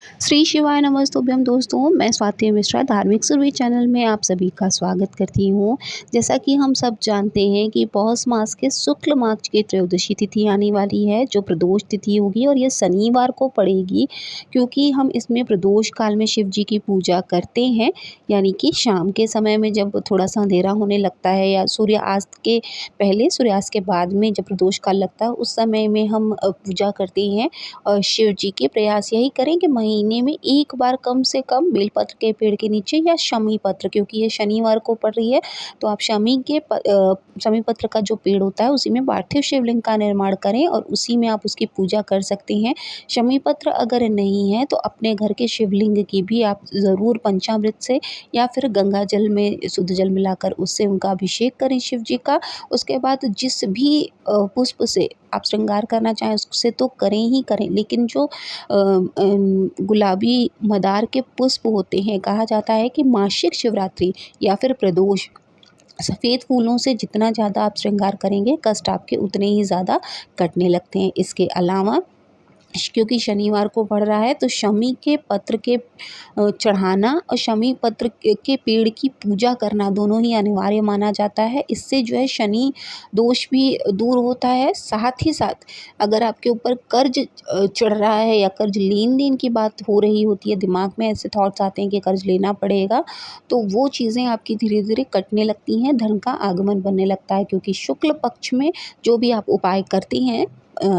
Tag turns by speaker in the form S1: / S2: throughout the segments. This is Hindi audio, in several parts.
S1: श्री शिवाय नमस्तुभ्यम दोस्तों, मैं स्वाति मिश्रा धार्मिक सुरभि चैनल में आप सभी का स्वागत करती हूँ। जैसा कि हम सब जानते हैं कि पौष मास के शुक्ल मास की त्रयोदशी तिथि आने वाली है, जो प्रदोष तिथि होगी और ये शनिवार को पड़ेगी। क्योंकि हम इसमें प्रदोष काल में शिव जी की पूजा करते हैं, यानी कि शाम के समय में जब थोड़ा-सा अंधेरा होने लगता है या सूर्यास्त के पहले सूर्यास्त के बाद में जब प्रदोष काल लगता है, उस समय में हम पूजा करते हैं। और शिव जी के प्रयास यही करें कि महीने में एक बार कम से कम बेलपत्र के पेड़ के नीचे या शमी पत्र, क्योंकि ये शनिवार को पड़ रही है, तो आप शमी पत्र का जो पेड़ होता है उसी में पार्थिव शिवलिंग का निर्माण करें और उसी में आप उसकी पूजा कर सकते हैं। शमी पत्र अगर नहीं है तो अपने घर के शिवलिंग की भी आप ज़रूर पंचामृत से या फिर गंगा जल में शुद्ध जल मिलाकर उससे उनका अभिषेक करें शिव जी का। उसके बाद जिस भी पुष्प से आप श्रृंगार करना चाहें उससे तो करें ही करें, लेकिन जो गुलाबी मदार के पुष्प होते हैं, कहा जाता है कि मासिक शिवरात्रि या फिर प्रदोष सफ़ेद फूलों से जितना ज़्यादा आप श्रृंगार करेंगे, कष्ट आपके उतने ही ज़्यादा कटने लगते हैं। इसके अलावा क्योंकि शनिवार को पड़ रहा है तो शमी के पत्र के चढ़ाना और शमी पत्र के पेड़ की पूजा करना दोनों ही अनिवार्य माना जाता है। इससे जो है शनि दोष भी दूर होता है। साथ ही साथ अगर आपके ऊपर कर्ज चढ़ रहा है या कर्ज लेन-देन की बात हो रही होती है, दिमाग में ऐसे थॉट्स आते हैं कि कर्ज लेना पड़ेगा, तो वो चीज़ें आपकी धीरे-धीरे कटने लगती हैं, धन का आगमन बनने लगता है। क्योंकि शुक्ल पक्ष में जो भी आप उपाय करते हैं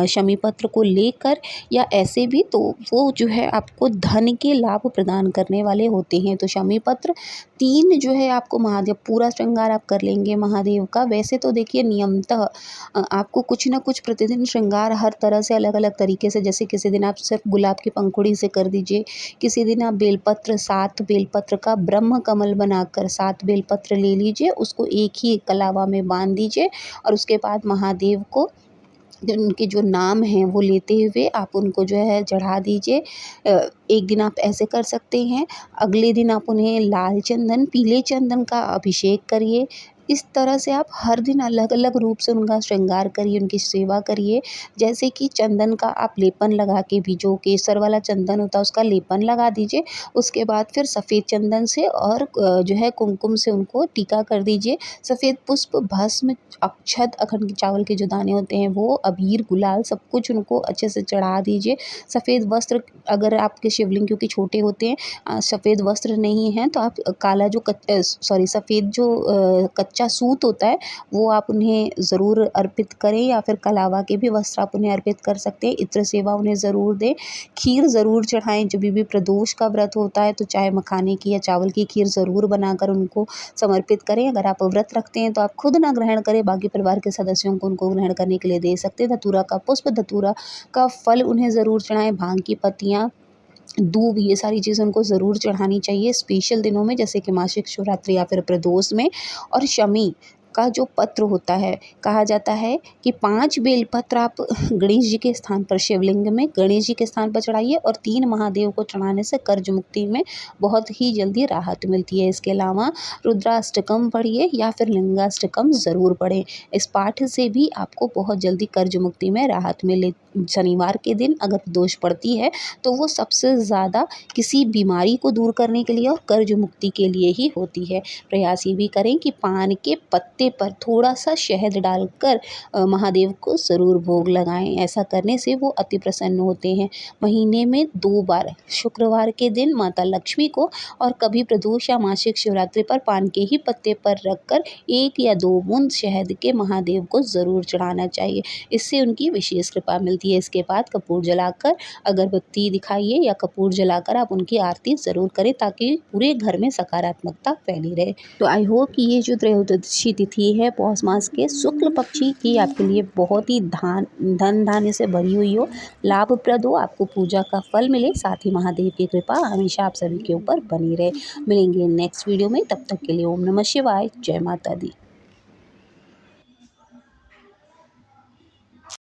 S1: शमी पत्र को लेकर या ऐसे भी, तो वो जो है आपको धन के लाभ प्रदान करने वाले होते हैं। तो शमी पत्र 3 जो है आपको महादेव पूरा श्रृंगार आप कर लेंगे महादेव का। वैसे तो देखिए नियमतः आपको कुछ न कुछ प्रतिदिन श्रृंगार हर तरह से अलग-अलग तरीके से, जैसे किसी दिन आप सिर्फ गुलाब की पंखुड़ी से कर दीजिए, किसी दिन आप बेलपत्र 7 बेलपत्र का ब्रह्म कमल बनाकर 7 बेलपत्र ले लीजिए, उसको एक ही कलावा में बाँध दीजिए और उसके बाद महादेव को उनके जो नाम हैं वो लेते हुए आप उनको जो है चढ़ा दीजिए। एक दिन आप ऐसे कर सकते हैं, अगले दिन आप उन्हें लाल चंदन, पीले चंदन का अभिषेक करिए। इस तरह से आप हर दिन अलग-अलग रूप से उनका श्रृंगार करिए, उनकी सेवा करिए। जैसे कि चंदन का आप लेपन लगा के भी, जो केसर वाला चंदन होता है उसका लेपन लगा दीजिए। उसके बाद फिर सफ़ेद चंदन से और जो है कुमकुम से उनको टीका कर दीजिए। सफ़ेद पुष्प, भस्म, अक्षत, अखंड चावल के जो दाने होते हैं वो, अबीर, गुलाल सब कुछ उनको अच्छे से चढ़ा दीजिए। सफ़ेद वस्त्र, अगर आपके शिवलिंग क्योंकि छोटे होते हैं, सफ़ेद वस्त्र नहीं है तो आप काला जो सफ़ेद जो कच्चा सूत होता है वो आप उन्हें ज़रूर अर्पित करें, या फिर कलावा के भी वस्त्र आप उन्हें अर्पित कर सकते हैं। इत्र सेवा उन्हें ज़रूर दें। खीर ज़रूर चढ़ाएँ, जब भी प्रदोष का व्रत होता है तो चाहे मखाने की या चावल की खीर ज़रूर बनाकर उनको समर्पित करें। अगर आप व्रत रखते हैं तो आप खुद ना ग्रहण करें, बाकी परिवार के सदस्यों को उनको ग्रहण करने के लिए दे सकते हैं। धतूरा का पुष्प, धतूरा का फल उन्हें ज़रूर चढ़ाएँ, भांग की पत्तियाँ, दूब, ये सारी चीज़ें उनको ज़रूर चढ़ानी चाहिए स्पेशल दिनों में, जैसे कि मासिक शिवरात्रि या फिर प्रदोष में। और शमी का जो पत्र होता है, कहा जाता है कि 5 बेलपत्र आप गणेश जी के स्थान पर, शिवलिंग में गणेश जी के स्थान पर चढ़ाइए और 3 महादेव को चढ़ाने से कर्ज मुक्ति में बहुत ही जल्दी राहत मिलती है। इसके अलावा रुद्राष्टकम पढ़िए या फिर लिंगाष्टकम ज़रूर पढ़ें। इस पाठ से भी आपको बहुत जल्दी कर्ज मुक्ति में राहत मिले। शनिवार के दिन अगर दोष पड़ती है तो वो सबसे ज़्यादा किसी बीमारी को दूर करने के लिए और कर्ज मुक्ति के लिए ही होती है। प्रयास ये भी करें कि पान के पत्ते पर थोड़ा-सा शहद डालकर महादेव को ज़रूर भोग लगाएँ। ऐसा करने से वो अति प्रसन्न होते हैं। महीने में 2 बार, शुक्रवार के दिन माता लक्ष्मी को और कभी प्रदोष या मासिक शिवरात्रि पर पान के ही पत्ते पर रखकर 1 या 2 बूंद शहद के महादेव को ज़रूर चढ़ाना चाहिए। इससे उनकी विशेष कृपा मिलती है। इसके बाद कपूर जलाकर, अगरबत्ती दिखाइए या कपूर जलाकर आप उनकी आरती ज़रूर करें, ताकि पूरे घर में सकारात्मकता फैली रहे। तो आई होप कि ये जो त्रयोदशी तिथि है पौष मास के शुक्ल पक्षी की आपके लिए बहुत ही धन धान्य से भरी हुई हो, लाभप्रद हो, आपको पूजा का फल मिले, साथ ही महादेव की कृपा हमेशा आप सभी के ऊपर बनी रहे। मिलेंगे नेक्स्ट वीडियो में, तब तक के लिए ओम नमः शिवाय, जय माता दी।